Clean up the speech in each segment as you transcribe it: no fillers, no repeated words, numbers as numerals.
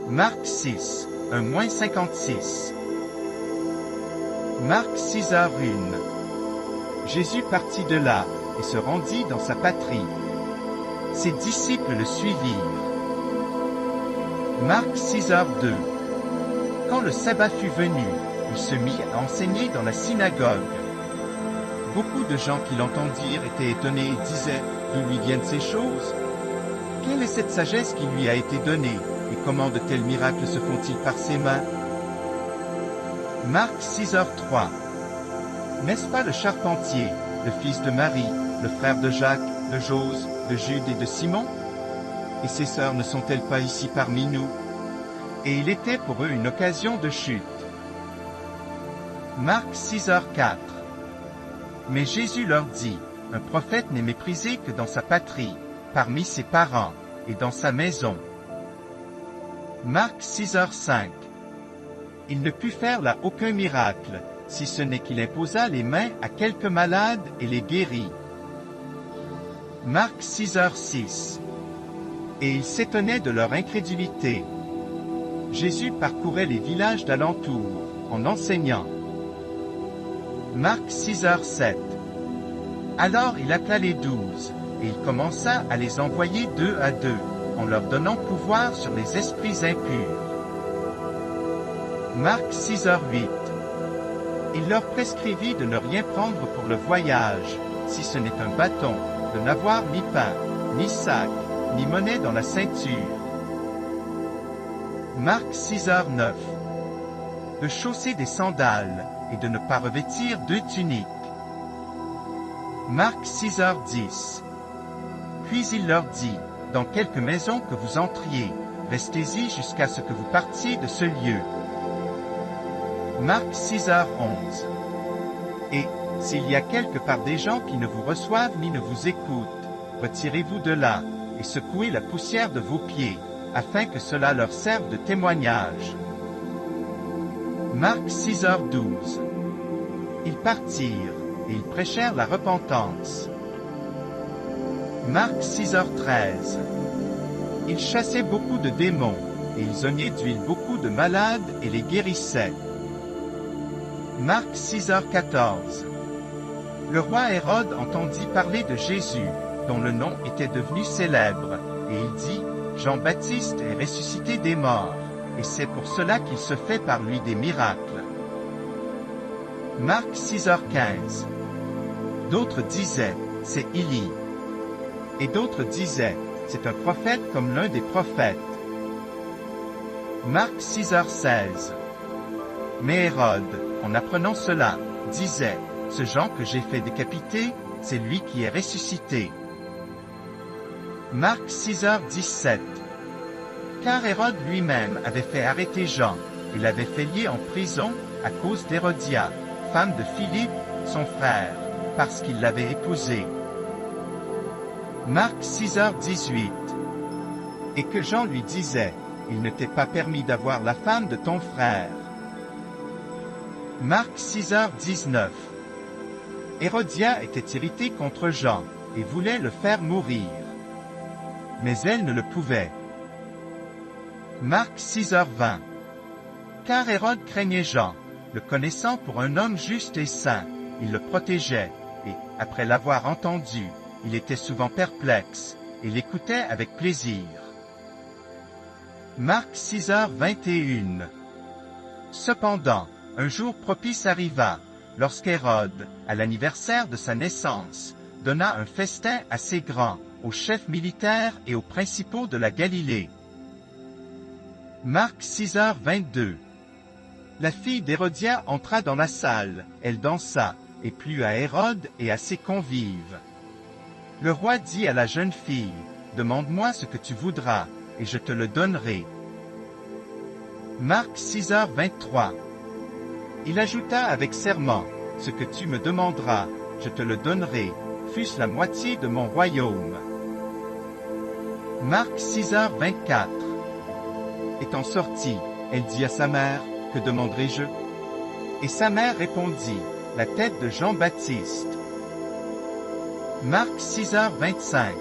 Marc 6, 1-56. Marc 6h01. Jésus partit de là, et se rendit dans sa patrie. Ses disciples le suivirent. Marc 6h02. Quand le sabbat fut venu, il se mit à enseigner dans la synagogue. Beaucoup de gens qui l'entendirent étaient étonnés et disaient, « D'où lui viennent ces choses? Quelle est cette sagesse qui lui a été donnée, et comment de tels miracles se font-ils par ses mains ?» Marc 6h03. N'est-ce pas le charpentier, le fils de Marie, le frère de Jacques, de Jose, de Jude et de Simon? Et ses sœurs ne sont-elles pas ici parmi nous? Et il était pour eux une occasion de chute. Marc 6h04. Mais Jésus leur dit, un prophète n'est méprisé que dans sa patrie, parmi ses parents, et dans sa maison. Marc 6h05. Il ne put faire là aucun miracle, si ce n'est qu'il imposa les mains à quelques malades et les guérit. Marc 6h06. Et ils s'étonnaient de leur incrédulité. Jésus parcourait les villages d'alentour, en enseignant. Marc 6h07. Alors il appela les 12, et il commença à les envoyer 2 à 2, en leur donnant pouvoir sur les esprits impurs. Marc 6h08. Il leur prescrivit de ne rien prendre pour le voyage, si ce n'est un bâton, de n'avoir ni pain, ni sac, ni monnaie dans la ceinture. Marc 6h09. De chausser des sandales, et de ne pas revêtir 2 tuniques. Marc 6h10. Puis il leur dit, dans quelque maison que vous entriez, restez-y jusqu'à ce que vous partiez de ce lieu. Marc 6h11. Et, s'il y a quelque part des gens qui ne vous reçoivent ni ne vous écoutent, retirez-vous de là, et secouez la poussière de vos pieds, afin que cela leur serve de témoignage. Marc 6h12. Ils partirent, et ils prêchèrent la repentance. Marc 6h13. Ils chassaient beaucoup de démons, et ils ognaient d'huile beaucoup de malades et les guérissaient. Marc 6h14. Le roi Hérode entendit parler de Jésus, dont le nom était devenu célèbre, et il dit, Jean-Baptiste est ressuscité des morts, et c'est pour cela qu'il se fait par lui des miracles. Marc 6h15. D'autres disaient, c'est Élie. Et d'autres disaient, c'est un prophète comme l'un des prophètes. Marc 6h16. Mais Hérode, en apprenant cela, disait, ce Jean que j'ai fait décapiter, c'est lui qui est ressuscité. Marc 6h17. Car Hérode lui-même avait fait arrêter Jean, et l'avait fait lier en prison, à cause d'Hérodia, femme de Philippe, son frère, parce qu'il l'avait épousée. Marc 6h18. Et que Jean lui disait, il ne t'est pas permis d'avoir la femme de ton frère. Marc 6h19. Hérodia était irritée contre Jean, et voulait le faire mourir. Mais elle ne le pouvait. Marc 6h20. Car Hérode craignait Jean, le connaissant pour un homme juste et saint, il le protégeait, et, après l'avoir entendu, il était souvent perplexe, et l'écoutait avec plaisir. Marc 6h21. Cependant, un jour propice arriva, lorsqu'Hérode, à l'anniversaire de sa naissance, donna un festin assez grand, aux chefs militaires et aux principaux de la Galilée. Marc 6h22. La fille d'Hérodia entra dans la salle, elle dansa, et plut à Hérode et à ses convives. Le roi dit à la jeune fille, « Demande-moi ce que tu voudras, et je te le donnerai. » Marc 6h23. Il ajouta avec serment, « Ce que tu me demanderas, je te le donnerai, fût-ce la moitié de mon royaume. » Marc 6h24. Étant sortie, elle dit à sa mère, « Que demanderai-je » Et sa mère répondit, « La tête de Jean-Baptiste. » Marc 6h25.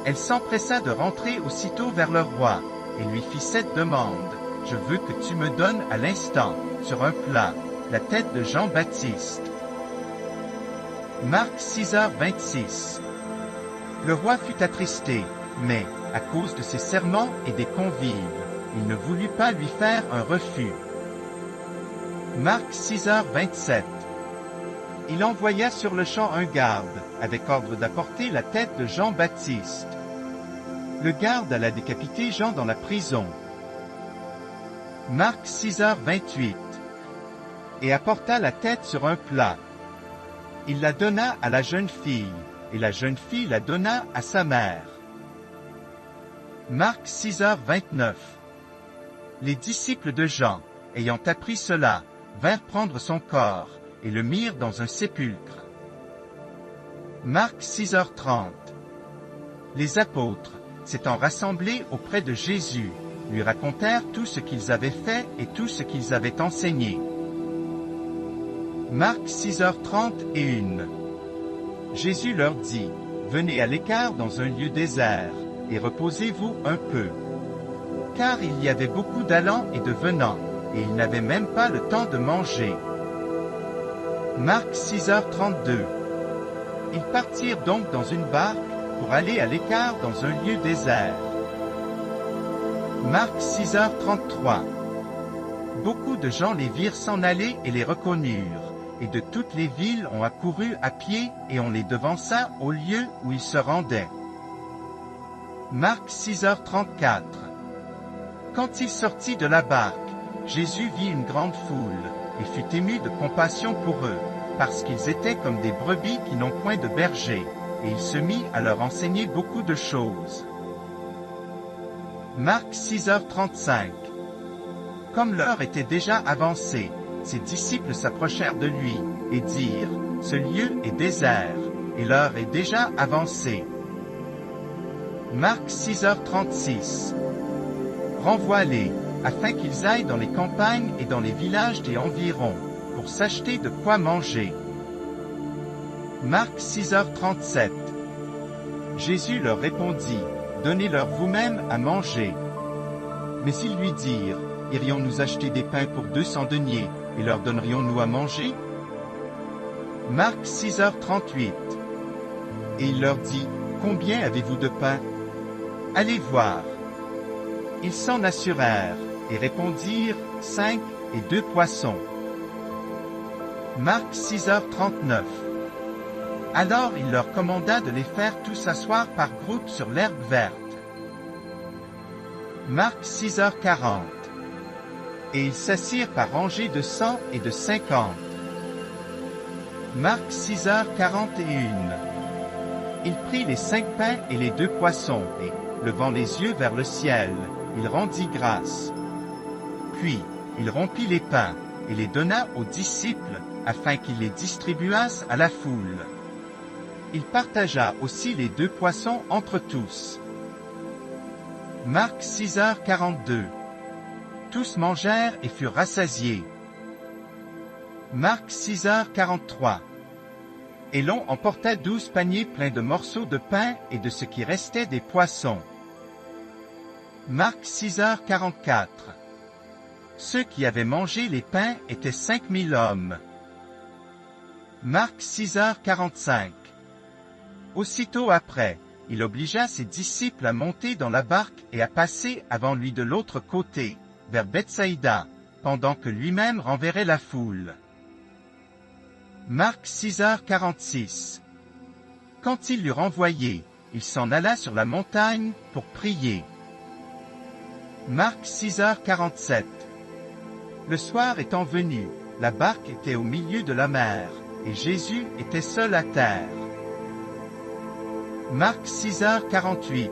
Elle s'empressa de rentrer aussitôt vers le roi, et lui fit cette demande: je veux que tu me donnes à l'instant, sur un plat, la tête de Jean-Baptiste. Marc 6h26. Le roi fut attristé, mais, à cause de ses serments et des convives, il ne voulut pas lui faire un refus. Marc 6h27. Il envoya sur le champ un garde, avec ordre d'apporter la tête de Jean-Baptiste. Le garde alla décapiter Jean dans la prison. Marc 6h28. Et apporta la tête sur un plat. Il la donna à la jeune fille, et la jeune fille la donna à sa mère. Marc 6h29. Les disciples de Jean, ayant appris cela, vinrent prendre son corps, et le mirent dans un sépulcre. Marc 6h30. Les apôtres, s'étant rassemblés auprès de Jésus, lui racontèrent tout ce qu'ils avaient fait et tout ce qu'ils avaient enseigné. Marc 6h31. Jésus leur dit: venez à l'écart dans un lieu désert, et reposez-vous un peu. Car il y avait beaucoup d'allants et de venants, et ils n'avaient même pas le temps de manger. Marc 6h32. Ils partirent donc dans une barque, pour aller à l'écart dans un lieu désert. Marc 6h33. Beaucoup de gens les virent s'en aller et les reconnurent, et de toutes les villes on accouru à pied et on les devança au lieu où ils se rendaient. Marc 6h34. Quand il sortit de la barque, Jésus vit une grande foule, et fut ému de compassion pour eux, parce qu'ils étaient comme des brebis qui n'ont point de berger, et il se mit à leur enseigner beaucoup de choses. Marc 6h35. Comme l'heure était déjà avancée, ses disciples s'approchèrent de lui, et dirent: ce lieu est désert, et l'heure est déjà avancée. Marc 6h36. Renvoie-les, afin qu'ils aillent dans les campagnes et dans les villages des environs, pour s'acheter de quoi manger. Marc 6h37. Jésus leur répondit: donnez-leur vous-même à manger. Mais ils lui dirent: irions-nous acheter des pains pour 200 deniers, et leur donnerions-nous à manger? Marc 6h38. Et il leur dit: combien avez-vous de pain? Allez voir. Ils s'en assurèrent, et répondirent: 5 et 2 poissons. Marc 6h39. Alors il leur commanda de les faire tous s'asseoir par groupes sur l'herbe verte. Marc 6h40. Et ils s'assirent par rangées de 100 et de 50. Marc 6h41. Il prit les 5 pains et les 2 poissons, et, levant les yeux vers le ciel, il rendit grâce. Puis, il rompit les pains, et les donna aux disciples, afin qu'ils les distribuassent à la foule. Il partagea aussi les 2 poissons entre tous. Marc 6h42. Tous mangèrent et furent rassasiés. Marc 6h43. Et l'on emporta 12 paniers pleins de morceaux de pain et de ce qui restait des poissons. Marc 6h44. Ceux qui avaient mangé les pains étaient 5000 hommes. Marc 6h45. Aussitôt après, il obligea ses disciples à monter dans la barque et à passer avant lui de l'autre côté, vers Bethsaïda, pendant que lui-même renverrait la foule. Marc 6h46. Quand il l'eut renvoyé, il s'en alla sur la montagne pour prier. Marc 6h47. Le soir étant venu, la barque était au milieu de la mer, et Jésus était seul à terre. Marc 6h48.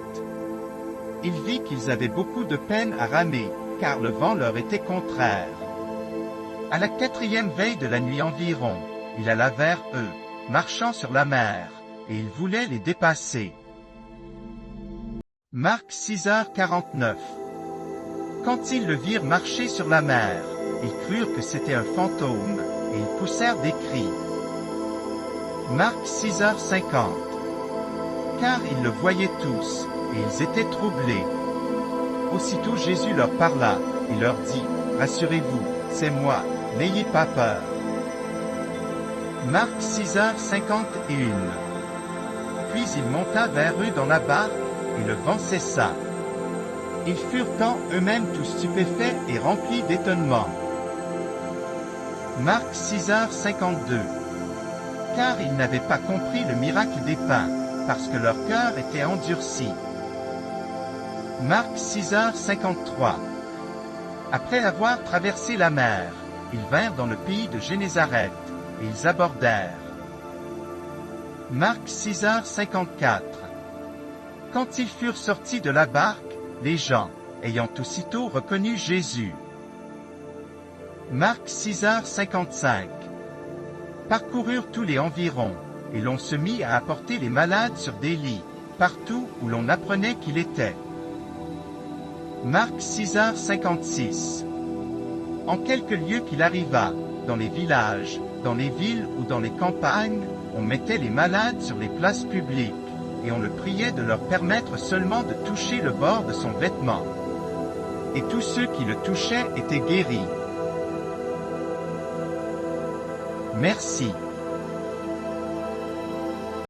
Il vit qu'ils avaient beaucoup de peine à ramer, car le vent leur était contraire. À la 4e veille de la nuit environ, il alla vers eux, marchant sur la mer, et il voulait les dépasser. Marc 6h49. Quand ils le virent marcher sur la mer, ils crurent que c'était un fantôme, et ils poussèrent des cris. Marc 6h50. Car ils le voyaient tous, et ils étaient troublés. Aussitôt Jésus leur parla, et leur dit, « Rassurez-vous, c'est moi, n'ayez pas peur. » Marc 6h51. Puis il monta vers eux dans la barque, et le vent cessa. Ils furent tant eux-mêmes tous stupéfaits et remplis d'étonnement. Marc 6h52. Car ils n'avaient pas compris le miracle des pains, parce que leur cœur était endurci. Marc 6h53. Après avoir traversé la mer, ils vinrent dans le pays de Génézareth, et ils abordèrent. Marc 6h54. Quand ils furent sortis de la barque, les gens, ayant aussitôt reconnu Jésus. Marc 6h55. Parcoururent tous les environs, et l'on se mit à apporter les malades sur des lits, partout où l'on apprenait qu'il était. Marc 6h56. En quelque lieu qu'il arriva, dans les villages, dans les villes ou dans les campagnes, on mettait les malades sur les places publiques, et on le priait de leur permettre seulement de toucher le bord de son vêtement. Et tous ceux qui le touchaient étaient guéris. Merci.